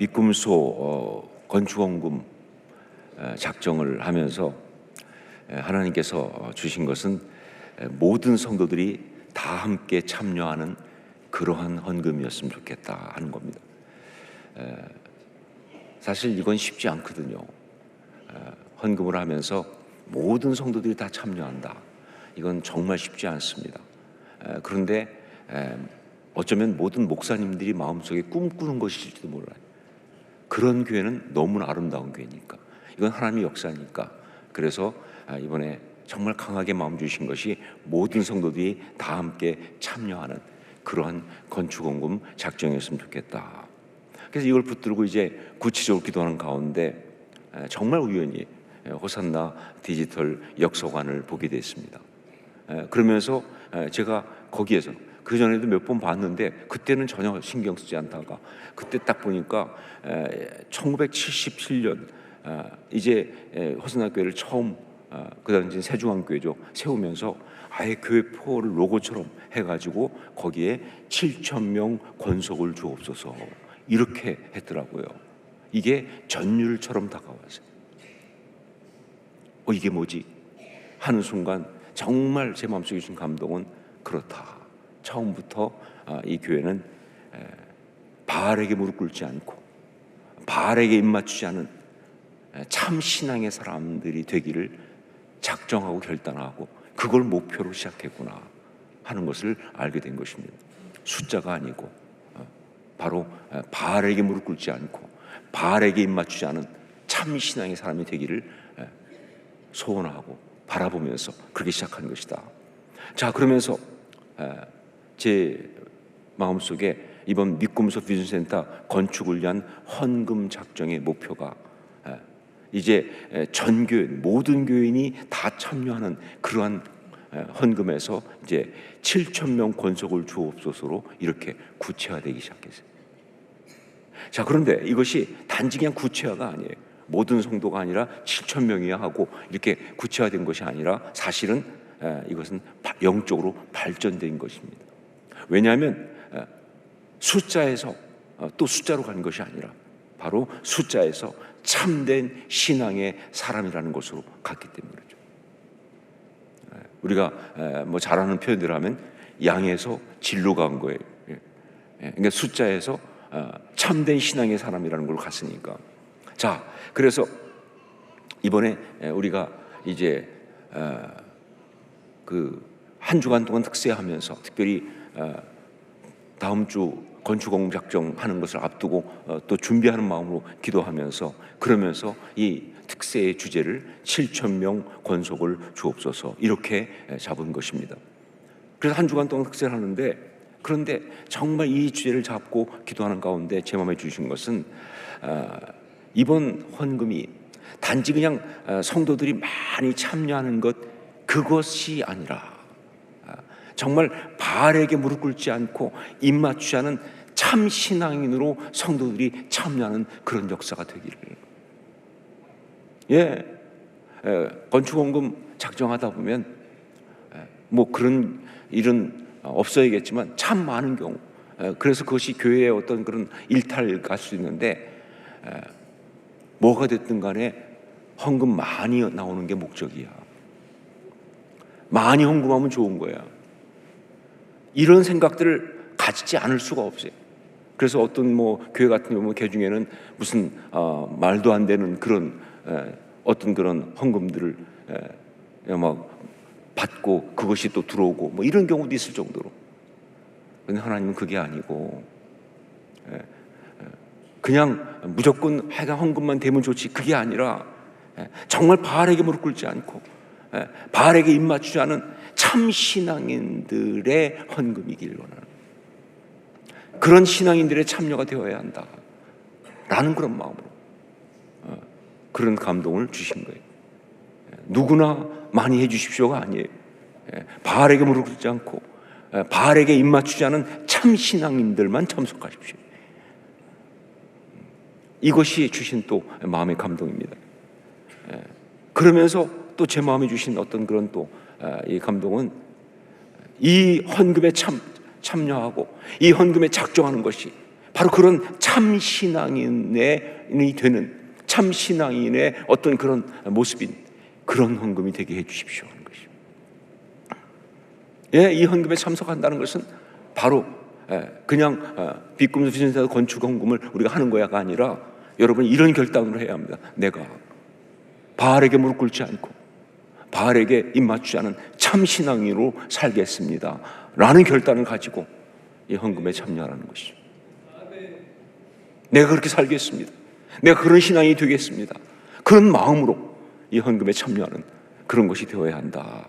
믿음소 건축원금 작정을 하면서 하나님께서 주신 것은 모든 성도들이 다 함께 참여하는 그러한 헌금이었으면 좋겠다 하는 겁니다. 사실 이건 쉽지 않거든요. 헌금을 하면서 모든 성도들이 다 참여한다. 이건 정말 쉽지 않습니다. 그런데 어쩌면 모든 목사님들이 마음속에 꿈꾸는 것일지도 몰라요. 그런 교회는 너무나 아름다운 교회니까, 이건 하나님의 역사니까. 그래서 이번에 정말 강하게 마음 주신 것이 모든 성도들이 다 함께 참여하는 그러한 건축원금 작정이었으면 좋겠다. 그래서 이걸 붙들고 이제 구체적으로 기도하는 가운데 정말 우연히 호산나 디지털 역서관을 보게 됐습니다. 그러면서 제가 거기에서 그전에도 몇 번 봤는데 그때는 전혀 신경 쓰지 않다가 그때 딱 보니까 1977년 이제 호산나 교회를 처음 그 당시 세중앙교회죠 세우면서 아예 교회 포를 로고처럼 해가지고 거기에 7,000명 권속을 주옵소서 이렇게 했더라고요. 이게 전율처럼 다가왔어요. 이게 뭐지? 하는 순간 정말 제 마음속에 주신 감동은 그렇다. 처음부터 이 교회는 바알에게 무릎 꿇지 않고 바알에게 입맞추지 않은 참 신앙의 사람들이 되기를 작정하고 결단하고 그걸 목표로 시작했구나 하는 것을 알게 된 것입니다. 숫자가 아니고 바로 바알에게 무릎 꿇지 않고 바알에게 입맞추지 않은 참 신앙의 사람이 되기를 소원하고 바라보면서 그렇게 시작한 것이다. 자, 그러면서 제 마음속에 이번 믿음소 비전센터 건축을 위한 헌금 작정의 목표가 이제 전 교인 모든 교인이 다 참여하는 그러한 헌금에서 이제 7,000명 권속을 주옵소서로 이렇게 구체화되기 시작했어요. 자, 그런데 이것이 단지 그냥 구체화가 아니에요. 모든 성도가 아니라 7,000명이야 하고 이렇게 구체화된 것이 아니라 사실은 이것은 영적으로 발전된 것입니다. 왜냐하면 숫자에서 또 숫자로 가는 것이 아니라 바로 숫자에서 참된 신앙의 사람이라는 것으로 갔기 때문이죠. 우리가 뭐 잘하는 표현대로 하면 양에서 진로 간 거예요. 그러니까 숫자에서 참된 신앙의 사람이라는 걸로 갔으니까. 자, 그래서 이번에 우리가 이제 그 한 주간 동안 특세하면서 특별히 다음 주 건축원금 작정하는 것을 앞두고 또 준비하는 마음으로 기도하면서 그러면서 이 특세의 주제를 7,000명 권속을 주옵소서 이렇게 잡은 것입니다. 그래서 한 주간 동안 특세를 하는데 그런데 정말 이 주제를 잡고 기도하는 가운데 제 마음에 주신 것은 이번 헌금이 단지 그냥 성도들이 많이 참여하는 것 그것이 아니라 정말 바알에게 무릎 꿇지 않고 입맞추지 않은 참 신앙인으로 성도들이 참여하는 그런 역사가 되기를. 건축원금 작정하다 보면 뭐 그런 일은 없어야겠지만 참 많은 경우 그래서 그것이 교회의 어떤 그런 일탈 갈 수 있는데 뭐가 됐든 간에 헌금 많이 나오는 게 목적이야. 많이 헌금하면 좋은 거야. 이런 생각들을 가지지 않을 수가 없어요. 그래서 어떤 뭐 교회 같은 경우 교 중에는 무슨 말도 안 되는 그런 어떤 그런 헌금들을 막 받고 그것이 또 들어오고 뭐 이런 경우도 있을 정도로. 그런데 하나님은 그게 아니고 그냥 무조건 하여간 헌금만 되면 좋지 그게 아니라 정말 바알에게 무릎 꿇지 않고 바알에게 입맞추지 않은 참 신앙인들의 헌금이길 원하는 그런 신앙인들의 참여가 되어야 한다라는 그런 마음으로 그런 감동을 주신 거예요. 누구나 많이 해주십시오가 아니에요. 바알에게 무릎 꿇지 않고 바알에게 입맞추지 않은 참 신앙인들만 참석하십시오. 이것이 주신 또 마음의 감동입니다. 그러면서 또 제 마음에 주신 어떤 그런 또 이 감동은 이 헌금에 참여하고 이 헌금에 작정하는 것이 바로 그런 참 신앙인이 되는, 참 신앙인의 어떤 그런 모습인 그런 헌금이 되게 해 주십시오 하는 것이죠. 예, 이 헌금에 참석한다는 것은 바로 그냥 비꿈수 비전센터 건축 헌금을 우리가 하는 거야가 아니라 여러분 이런 결단을 해야 합니다. 내가 바알에게 무릎 꿇지 않고 바알에게 입 맞추지 않은 참 신앙인으로 살겠습니다 라는 결단을 가지고 이 헌금에 참여하라는 것이죠. 내가 그렇게 살겠습니다, 내가 그런 신앙이 되겠습니다, 그런 마음으로 이 헌금에 참여하는 그런 것이 되어야 한다.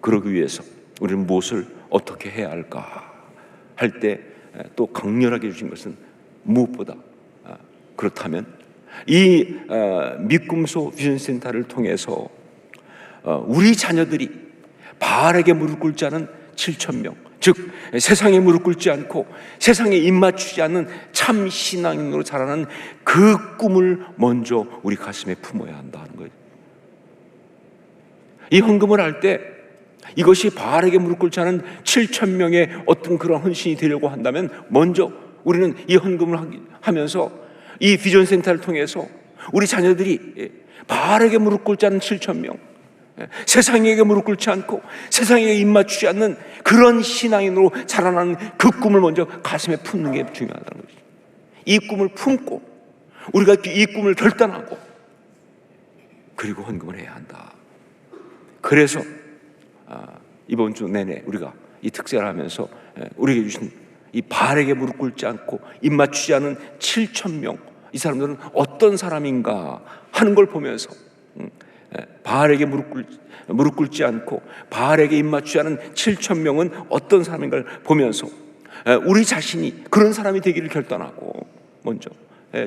그러기 위해서 우리는 무엇을 어떻게 해야 할까 할 때 또 강렬하게 주신 것은 무엇보다 그렇다면 이 미꿈소 비전센터를 통해서 우리 자녀들이 바알에게 무릎 꿇지 않은 7,000명, 즉 세상에 무릎 꿇지 않고 세상에 입 맞추지 않는 참 신앙인으로 자라는 그 꿈을 먼저 우리 가슴에 품어야 한다는 거예요. 이 헌금을 할 때 이것이 바알에게 무릎 꿇지 않은 7,000명의 어떤 그런 헌신이 되려고 한다면 먼저 우리는 이 헌금을 하면서 이 비전센터를 통해서 우리 자녀들이 바알에게 무릎 꿇지 않은 7,000명, 세상에게 무릎 꿇지 않고 세상에게 입 맞추지 않는 그런 신앙인으로 자라나는 그 꿈을 먼저 가슴에 품는 게 중요하다는 거죠. 이 꿈을 품고 우리가 이 꿈을 결단하고 그리고 헌금을 해야 한다. 그래서 이번 주 내내 우리가 이 특세를 하면서 우리에게 주신 이 바알에게 무릎 꿇지 않고 입 맞추지 않은 7,000명, 이 사람들은 어떤 사람인가 하는 걸 보면서 바알에게 무릎 꿇지 않고 바알에게 입 맞추지 않은 7,000명은 어떤 사람인가를 보면서 우리 자신이 그런 사람이 되기를 결단하고, 먼저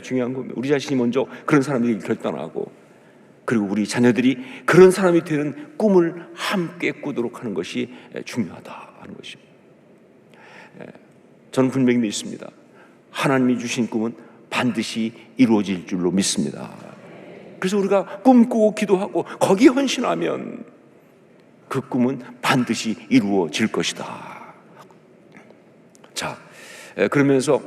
중요한 겁니다. 우리 자신이 먼저 그런 사람이 되기를 결단하고, 그리고 우리 자녀들이 그런 사람이 되는 꿈을 함께 꾸도록 하는 것이 중요하다 하는 것입니다. 저는 분명히 믿습니다. 하나님이 주신 꿈은 반드시 이루어질 줄로 믿습니다. 그래서 우리가 꿈꾸고 기도하고 거기에 헌신하면 그 꿈은 반드시 이루어질 것이다. 자, 그러면서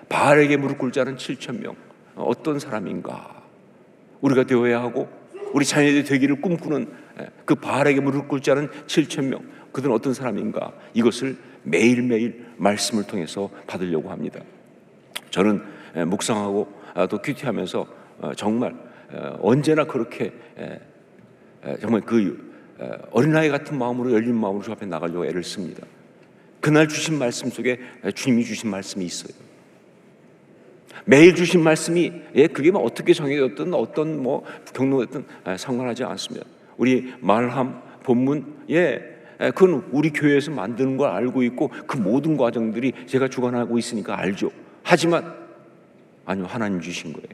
바알에게 무릎 꿇지 않은 7,000명, 어떤 사람인가 우리가 되어야 하고, 우리 자녀들이 되기를 꿈꾸는 그 바알에게 무릎 꿇지 않은 7,000명, 그들은 어떤 사람인가, 이것을 매일매일 말씀을 통해서 받으려고 합니다. 저는 묵상하고 또 큐티하면서 정말 언제나 그렇게 정말 그 어린아이 같은 마음으로, 열린 마음으로 주 앞에 나가려고 애를 씁니다. 그날 주신 말씀 속에 주님이 주신 말씀이 있어요. 매일 주신 말씀이 그게 뭐 어떻게 정해졌든 어떤 뭐 경로였든 상관하지 않습니다. 우리 말함 본문 그건 우리 교회에서 만드는 걸 알고 있고 그 모든 과정들이 제가 주관하고 있으니까 알죠. 하지만 아니요, 하나님 주신 거예요.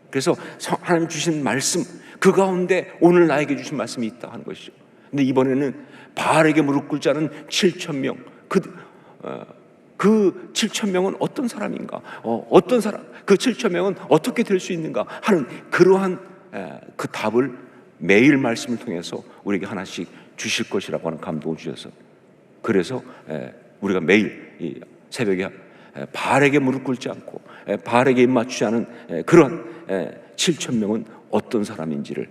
그래서 하나님 주신 말씀 그 가운데 오늘 나에게 주신 말씀이 있다 하는 것이죠. 근데 이번에는 바알에게 무릎 꿇지 않은 7,000명, 그 7,000명은 어떤 사람인가, 어떤 사람, 그 7,000명은 어떻게 될 수 있는가 하는 그러한 그 답을 매일 말씀을 통해서 우리에게 하나씩 주실 것이라고 하는 감동을 주셔서, 그래서 우리가 매일 이 새벽에 바알에게 무릎 꿇지 않고 바알에게 입 맞추지 않은 그런 7,000명은 어떤 사람인지를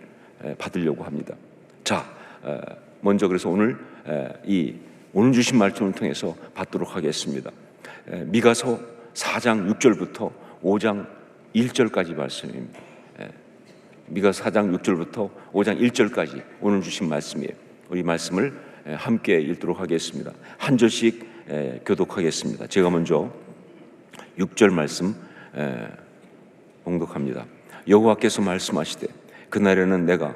받으려고 합니다. 자, 먼저 그래서 오늘 오늘 주신 말씀을 통해서 받도록 하겠습니다. 미가서 4장 6절부터 5장 1절까지 말씀입니다. 미가서 4장 6절부터 5장 1절까지 오늘 주신 말씀이에요. 우리 말씀을 함께 읽도록 하겠습니다. 한 절씩 교독하겠습니다. 제가 먼저 6절 말씀 봉독합니다. 여호와께서 말씀하시되 그날에는 내가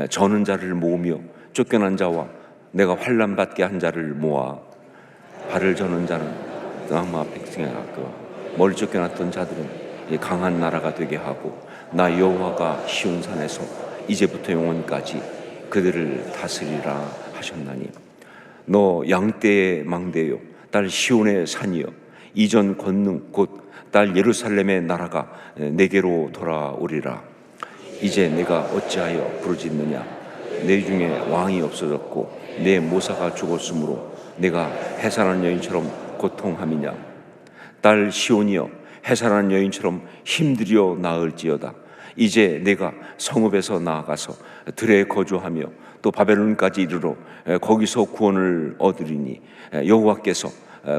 저는 자를 모으며 쫓겨난 자와 내가 환난 받게 한 자를 모아 발을 저는 자는 땅 앞에 행하고 멀리 쫓겨났던 자들은 강한 나라가 되게 하고 나 여호와가 시온 산에서 이제부터 영원까지 그들을 다스리라 하셨나니 너 양떼의 망대요 딸 시온의 산이여 이전 권능 곧 딸 예루살렘의 나라가 내게로 돌아오리라. 이제 내가 어찌하여 부르짖느냐 내 중에 왕이 없어졌고 내 모사가 죽었으므로 내가 해산한 여인처럼 고통함이냐 딸 시온이여 해산한 여인처럼 힘들여 나을지어다. 이제 내가 성읍에서 나아가서 들에 거주하며 또 바벨론까지 이르러 거기서 구원을 얻으리니 여호와께서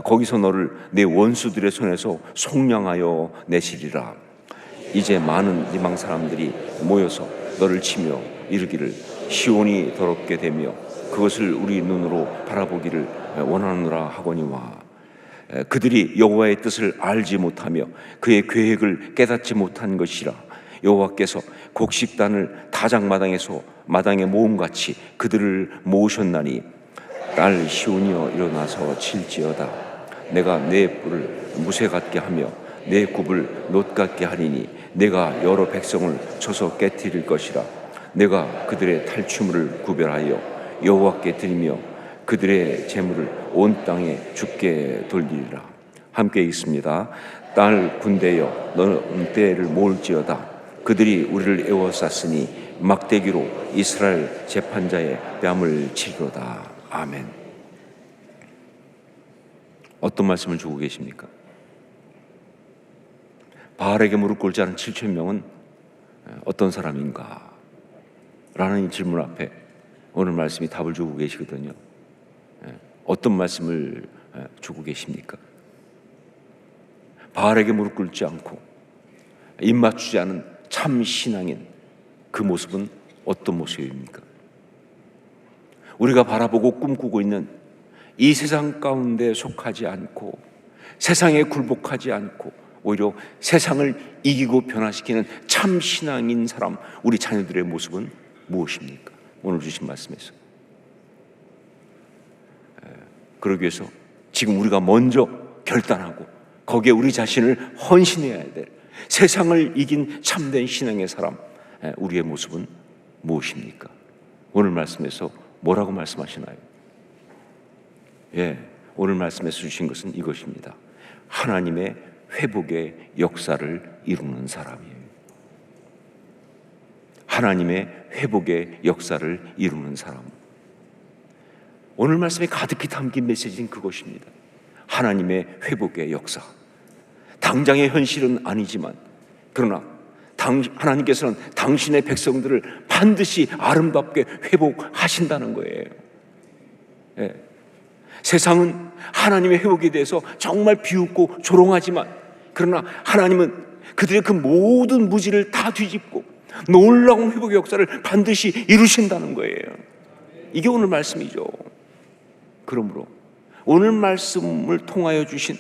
거기서 너를 내 원수들의 손에서 속량하여 내시리라. 이제 많은 이방 사람들이 모여서 너를 치며 이르기를 시온이 더럽게 되며 그것을 우리 눈으로 바라보기를 원하노라 하거니와 그들이 여호와의 뜻을 알지 못하며 그의 계획을 깨닫지 못한 것이라. 여호와께서 곡식단을 다장마당에서 마당에 모음같이 그들을 모으셨나니 딸 시온이여 일어나서 칠지어다. 내가 내 뿔을 무쇠 같게 하며 내 굽을 놋 같게 하리니 내가 여러 백성을 쳐서 깨뜨릴 것이라. 내가 그들의 탈취물을 구별하여 여호와께 드리며 그들의 재물을 온 땅에 주께 돌리리라. 함께 읽습니다. 딸 군대여 너는 때를 모을지어다. 그들이 우리를 에워쌌으니 막대기로 이스라엘 재판자의 뺨을 치리로다. 아멘. 어떤 말씀을 주고 계십니까? 바알에게 무릎 꿇지 않은 7천 명은 어떤 사람인가? 라는 이 질문 앞에 오늘 말씀이 답을 주고 계시거든요. 어떤 말씀을 주고 계십니까? 바알에게 무릎 꿇지 않고 입 맞추지 않은 참 신앙인 그 모습은 어떤 모습입니까? 우리가 바라보고 꿈꾸고 있는 이 세상 가운데 속하지 않고 세상에 굴복하지 않고 오히려 세상을 이기고 변화시키는 참 신앙인 사람, 우리 자녀들의 모습은 무엇입니까? 오늘 주신 말씀에서 그러기 위해서 지금 우리가 먼저 결단하고 거기에 우리 자신을 헌신해야 될 세상을 이긴 참된 신앙의 사람, 우리의 모습은 무엇입니까? 오늘 말씀에서 뭐라고 말씀하시나요? 오늘 말씀에서 주신 것은 이것입니다. 하나님의 회복의 역사를 이루는 사람이에요. 하나님의 회복의 역사를 이루는 사람. 오늘 말씀에 가득히 담긴 메시지는 그것입니다. 하나님의 회복의 역사. 당장의 현실은 아니지만 그러나 하나님께서는 당신의 백성들을 반드시 아름답게 회복하신다는 거예요. 세상은 하나님의 회복에 대해서 정말 비웃고 조롱하지만 그러나 하나님은 그들의 그 모든 무지를 다 뒤집고 놀라운 회복의 역사를 반드시 이루신다는 거예요. 이게 오늘 말씀이죠. 그러므로 오늘 말씀을 통하여 주신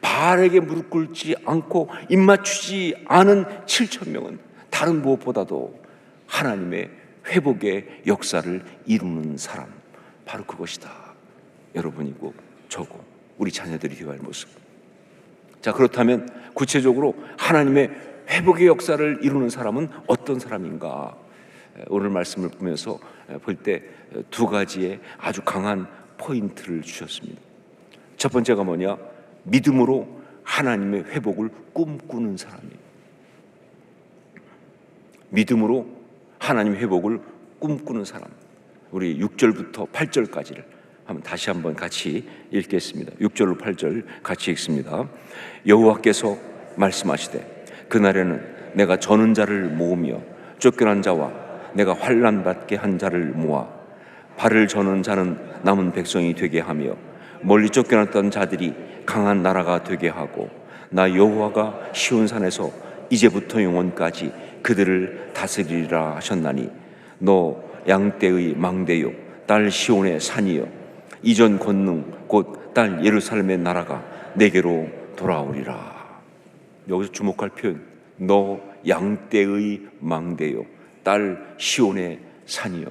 바알에게 무릎 꿇지 않고 입 맞추지 않은 7천 명은 다른 무엇보다도 하나님의 회복의 역사를 이루는 사람, 바로 그것이다. 여러분이고 저고 우리 자녀들이 되어야 할 모습. 자, 그렇다면 구체적으로 하나님의 회복의 역사를 이루는 사람은 어떤 사람인가? 오늘 말씀을 보면서 볼 때 두 가지의 아주 강한 포인트를 주셨습니다. 첫 번째가 뭐냐? 믿음으로 하나님의 회복을 꿈꾸는 사람이에요. 믿음으로 하나님의 회복을 꿈꾸는 사람. 우리 6절부터 8절까지를 다시 한번 같이 읽겠습니다. 6절로 8절 같이 읽습니다. 여호와께서 말씀하시되 그날에는 내가 저는 자를 모으며 쫓겨난 자와 내가 환난 받게 한 자를 모아 발을 저는 자는 남은 백성이 되게 하며 멀리 쫓겨났던 자들이 강한 나라가 되게 하고 나 여호와가 시온산에서 이제부터 영원까지 그들을 다스리리라 하셨나니 너 양떼의 망대요 딸 시온의 산이요 이전 권능 곧 딸 예루살렘의 나라가 내게로 돌아오리라. 여기서 주목할 표현, 너 양떼의 망대요 딸 시온의 산이요.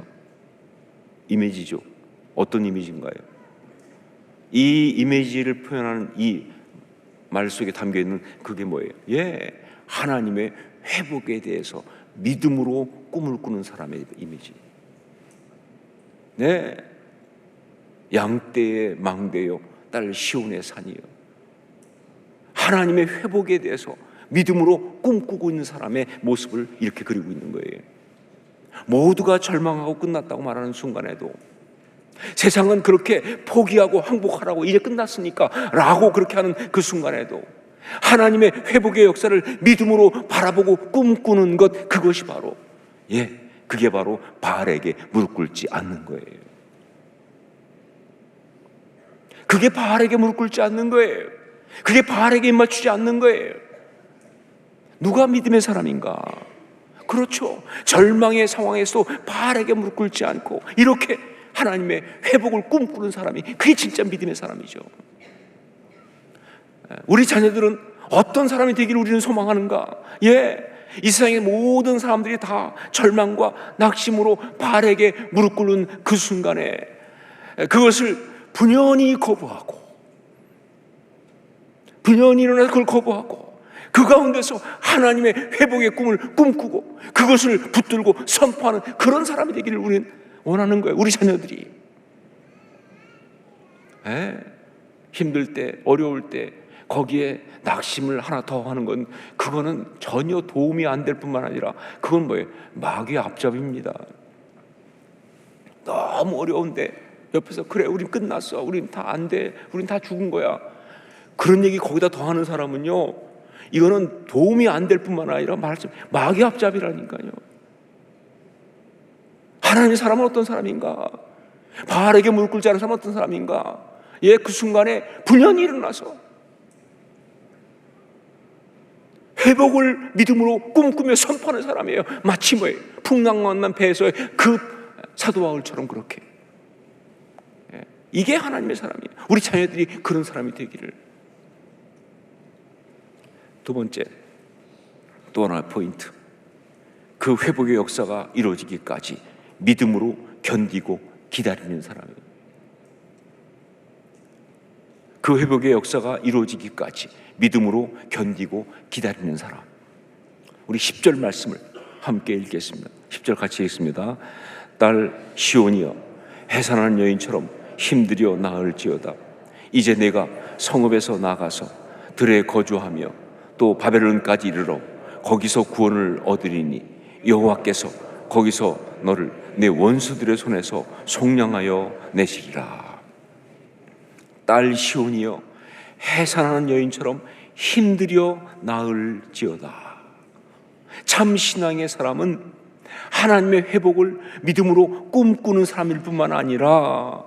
이미지죠. 어떤 이미지인가요? 이 이미지를 표현하는 이 말 속에 담겨있는 그게 뭐예요? 하나님의 회복에 대해서 믿음으로 꿈을 꾸는 사람의 이미지. 양떼의 망대요 딸 시온의 산이요. 하나님의 회복에 대해서 믿음으로 꿈꾸고 있는 사람의 모습을 이렇게 그리고 있는 거예요. 모두가 절망하고 끝났다고 말하는 순간에도 세상은 그렇게 포기하고 항복하라고 이제 끝났으니까 라고 그렇게 하는 그 순간에도 하나님의 회복의 역사를 믿음으로 바라보고 꿈꾸는 것, 그것이 바로 그게 바로 바알에게 무릎 꿇지 않는 거예요. 그게 바알에게 무릎 꿇지 않는 거예요. 그게 바알에게 입맞추지 않는 거예요. 누가 믿음의 사람인가? 그렇죠. 절망의 상황에서 바알에게 무릎 꿇지 않고 이렇게 하나님의 회복을 꿈꾸는 사람이, 그게 진짜 믿음의 사람이죠. 우리 자녀들은 어떤 사람이 되기를 우리는 소망하는가? 이 세상의 모든 사람들이 다 절망과 낙심으로 바알에게 무릎 꿇는 그 순간에 그것을 분연히 거부하고, 분연히 일어나서 그걸 거부하고 그 가운데서 하나님의 회복의 꿈을 꿈꾸고 그것을 붙들고 선포하는 그런 사람이 되기를 우리는 원하는 거예요. 우리 자녀들이 힘들 때, 어려울 때 거기에 낙심을 하나 더 하는 건, 그거는 전혀 도움이 안 될 뿐만 아니라 그건 뭐예요? 마귀의 앞잡이입니다. 너무 어려운데 옆에서 그래 우린 끝났어, 우린 다 안 돼, 우린 다 죽은 거야, 그런 얘기 거기다 더 하는 사람은요, 이거는 도움이 안 될 뿐만 아니라 말씀 마귀의 앞잡이라니까요. 하나님의 사람은 어떤 사람인가? 바알에게 무릎 꿇지 않은 사람은 어떤 사람인가? 그 순간에 분연히 일어나서 회복을 믿음으로 꿈꾸며 선포하는 사람이에요. 마치 뭐예요? 풍랑만난 배에서의 그 사도 바울처럼 그렇게. 이게 하나님의 사람이에요. 우리 자녀들이 그런 사람이 되기를. 두 번째, 또 하나의 포인트, 그 회복의 역사가 이루어지기까지 믿음으로 견디고 기다리는 사람이에요. 그 회복의 역사가 이루어지기까지 믿음으로 견디고 기다리는 사람. 우리 10절 말씀을 함께 읽겠습니다. 10절 같이 읽습니다. 딸 시온이여, 해산하는 여인처럼 힘들여 나을지어다. 이제 내가 성읍에서 나가서 들에 거주하며 또 바벨론까지 이르러 거기서 구원을 얻으리니 여호와께서 거기서 너를 내 원수들의 손에서 속량하여 내시리라. 딸 시온이여, 해산하는 여인처럼 힘들여 나을지어다. 참 신앙의 사람은 하나님의 회복을 믿음으로 꿈꾸는 사람일 뿐만 아니라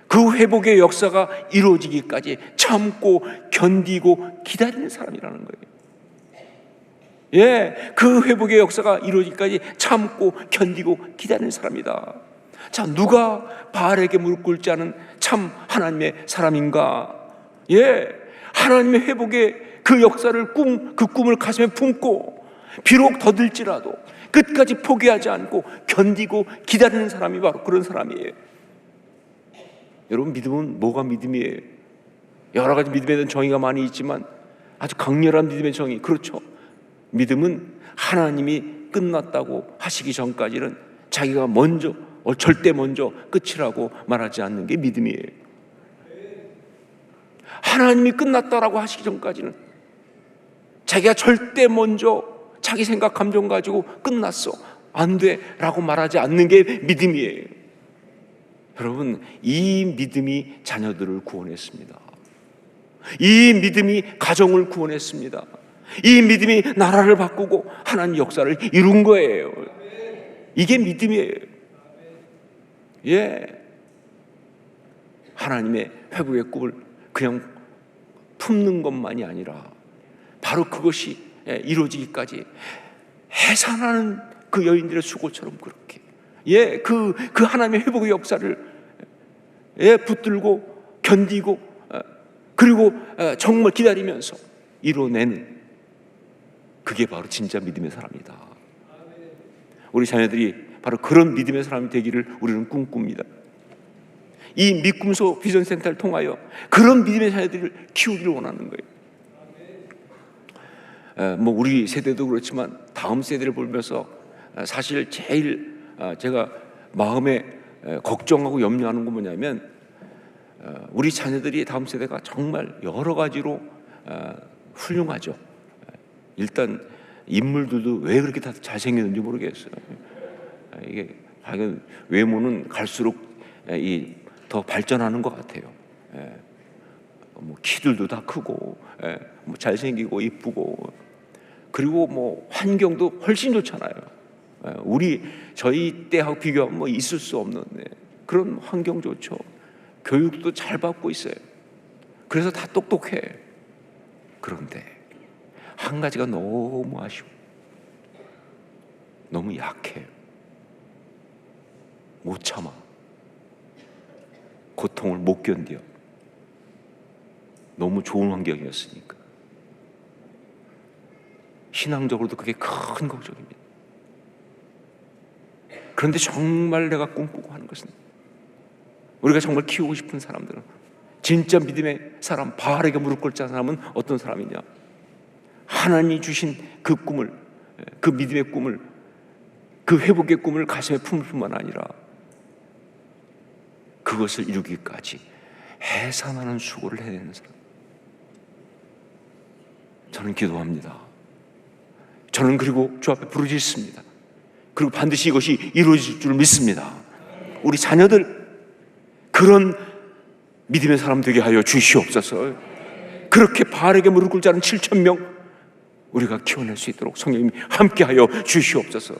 그 회복의 역사가 이루어지기까지 참고 견디고 기다리는 사람이라는 거예요. 그 회복의 역사가 이루어지기까지 참고 견디고 기다리는 사람이다. 자, 누가 바알에게 무릎 꿇지 않은 참 하나님의 사람인가? 하나님의 회복의 그 역사를 그 꿈을 가슴에 품고 비록 더딜지라도 끝까지 포기하지 않고 견디고 기다리는 사람이 바로 그런 사람이에요. 여러분, 믿음은 뭐가 믿음이에요? 여러 가지 믿음에 대한 정의가 많이 있지만 아주 강렬한 믿음의 정의, 그렇죠. 믿음은 하나님이 끝났다고 하시기 전까지는 자기가 먼저, 절대 먼저 끝이라고 말하지 않는 게 믿음이에요. 하나님이 끝났다라고 하시기 전까지는 자기가 절대 먼저 자기 생각 감정 가지고 끝났어, 안 돼 라고 말하지 않는 게 믿음이에요. 여러분, 이 믿음이 자녀들을 구원했습니다. 이 믿음이 가정을 구원했습니다. 이 믿음이 나라를 바꾸고 하나님 역사를 이룬 거예요. 이게 믿음이에요. 하나님의 회복의 꿈을 그냥 품는 것만이 아니라 바로 그것이 이루어지기까지 해산하는 그 여인들의 수고처럼 그렇게 그 하나님의 회복의 역사를 붙들고 견디고 그리고 정말 기다리면서 이뤄내는, 그게 바로 진짜 믿음의 사람이다. 우리 자녀들이 바로 그런 믿음의 사람이 되기를 우리는 꿈꿉니다. 이 믿음소 비전센터를 통하여 그런 믿음의 자녀들을 키우기를 원하는 거예요. 우리 세대도 그렇지만 다음 세대를 보면서 사실 제일 제가 마음에 걱정하고 염려하는 건 뭐냐면, 우리 자녀들이 다음 세대가 정말 여러 가지로 훌륭하죠. 일단 인물들도 왜 그렇게 다 잘생겼는지 모르겠어요. 이게 외모는 갈수록 더 발전하는 것 같아요. 뭐 키들도 다 크고, 뭐 잘생기고 이쁘고, 그리고 뭐 환경도 훨씬 좋잖아요. 저희 때하고 비교하면 뭐 있을 수 없는 그런 환경 좋죠. 교육도 잘 받고 있어요. 그래서 다 똑똑해. 그런데 한 가지가 너무 아쉬워. 너무 약해. 못 참아. 고통을 못 견뎌. 너무 좋은 환경이었으니까. 신앙적으로도 그게 큰 걱정입니다. 그런데 정말 내가 꿈꾸고 하는 것은, 우리가 정말 키우고 싶은 사람들은, 진짜 믿음의 사람, 바알에게 무릎 꿇지 않은 사람은 어떤 사람이냐? 하나님이 주신 그 꿈을, 그 믿음의 꿈을, 그 회복의 꿈을 가슴에 품을 뿐만 아니라 그것을 이루기까지 해산하는 수고를 해야 되는 사람. 저는 기도합니다. 저는 그리고 주 앞에 부르짖습니다. 그리고 반드시 이것이 이루어질 줄 믿습니다. 우리 자녀들 그런 믿음의 사람 되게 하여 주시옵소서. 그렇게 바알에게 무릎 꿇지 않은 7,000명 우리가 키워낼 수 있도록 성령님이 함께 하여 주시옵소서.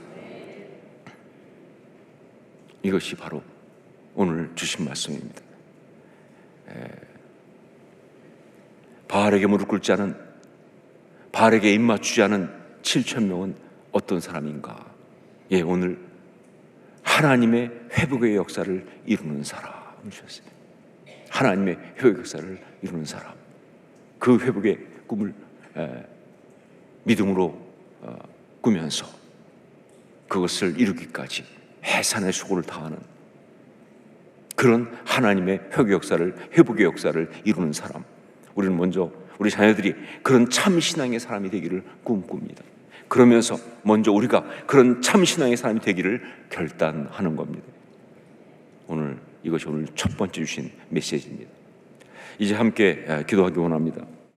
이것이 바로 오늘 주신 말씀입니다. 바알에게 무릎 꿇지 않은, 바알에게 입맞추지 않은 7,000명은 어떤 사람인가? 오늘 하나님의 회복의 역사를 이루는 사람 주셨어요. 하나님의 회복의 역사를 이루는 사람, 그 회복의 꿈을 믿음으로 꾸면서 그것을 이루기까지 해산의 수고를 다하는 그런 하나님의 회복의 역사를 이루는 사람. 우리는 먼저 우리 자녀들이 그런 참신앙의 사람이 되기를 꿈꿉니다. 그러면서 먼저 우리가 그런 참신앙의 사람이 되기를 결단하는 겁니다. 이것이 오늘 첫 번째 주신 메시지입니다. 이제 함께 기도하기 원합니다.